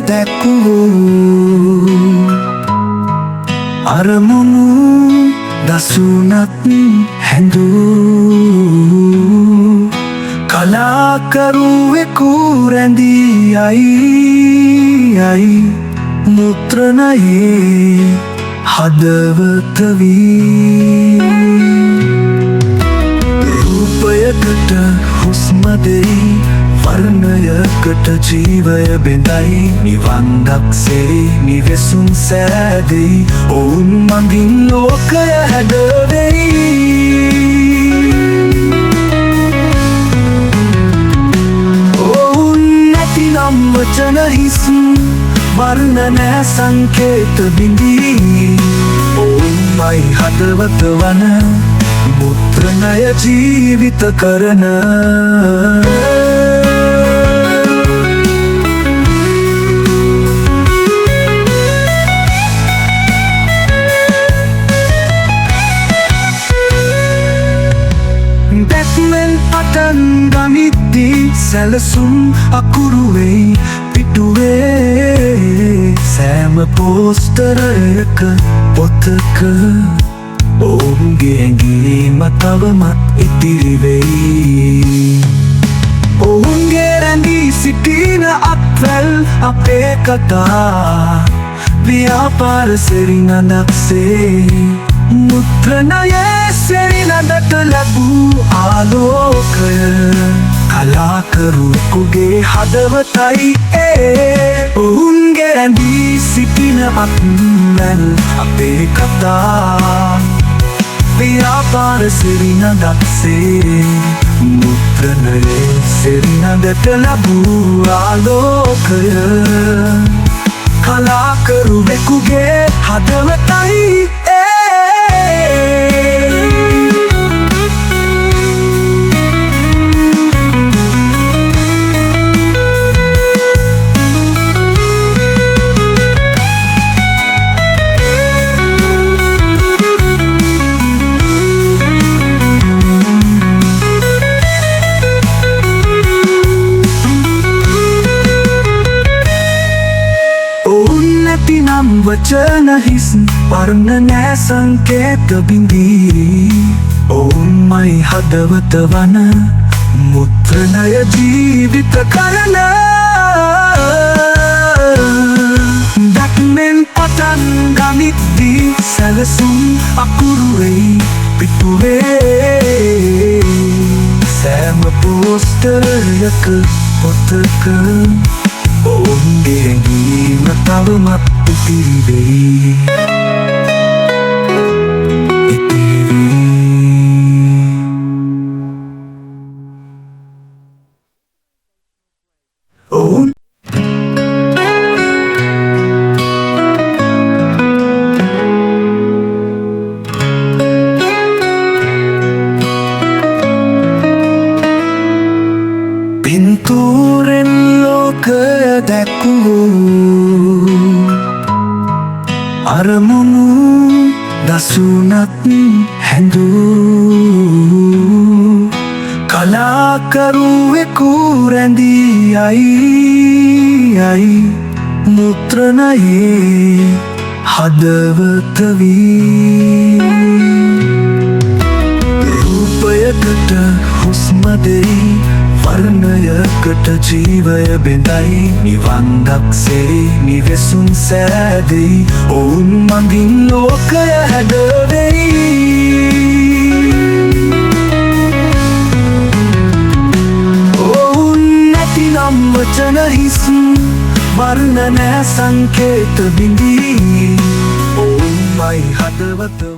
දැක්වූ අරමුණු දසුනත් හැඳූ කලාකරුවෙකු රැඳී යයි මුත්‍රණයේ හදවත වී රූපයකට හුස්ම දෙයි වර්ණයකට ජීවය බෙදයි නිවන් දක්සේ නිවෙසුම් සෑදෙයි ඔවුන් මඟින් ලෝකය හැදවෙයි ඔවුන් නැතිනම් වචන හිස් වර්ණ නෑ සංකේත බිඳී ඔවුන්මයි හදවත වන මුත්‍රණය ජීවිත කරන දැක්මෙන් පටන් ගනිද්දී සැලසුම් අකුරු වෙයි පිටුවේ සෑම පෝස්ටරයක පොතක ඔවුන්ගේ ඇඟීම තවමත් ඉතිරි වෙයි ඔවුන්ගේ රැඳී සිටින අත්වැල් අපේ කතා ව්‍යාපාර සෙරිනඳක්සේ මුත්‍රණයේ සෙරිනඳට ලැබූ ආලෝකය කලාකරුවෙකුගේ හදවතයි ඔවුන්ගේ රැඳී සිටින අත්වැල් අපේ කතා ව්‍යාපාර සෙරිනඳක්සේ මුත්‍රණයේ සෙරිනඳට ලැබූ ආලෝකය කලාකරුවෙකුගේ හදවතයි නම් වචන හිස් වර්ණ නෑ සංකේත බිඳී ඔවුන්මයි හදවත වන මුත්‍රණය ජීවිත කරන දැක්මෙන් පටන් ගනිද්දී සැලසුම් අකුරු වෙයි පිටුවේ සෑම පෝස්ටරයක පොතක ඔවුන්ගේ ඇඟීම තවමත් ඉතිරි වෙයි ඔවුන් පින්තූරෙන් ලෝකය දැක්වූ අරමුණු දසුනත් හැඳූ කලාකරුවෙකු රැඳී යයි මුත්‍රණයේ හදවත වී රූපයකට හුස්ම දෙයි වර්ණයකට ජීවය බෙදයි නිවන් දක්සේ නිවෙසුම් සෑදෙයි ඔවුන් මඟින් ලෝකය හැදවෙයි ඔවුන් නැතිනම් වචන හිස් වර්ණ නෑ සංකේත බිඳී ඔවුන්මයි හදවත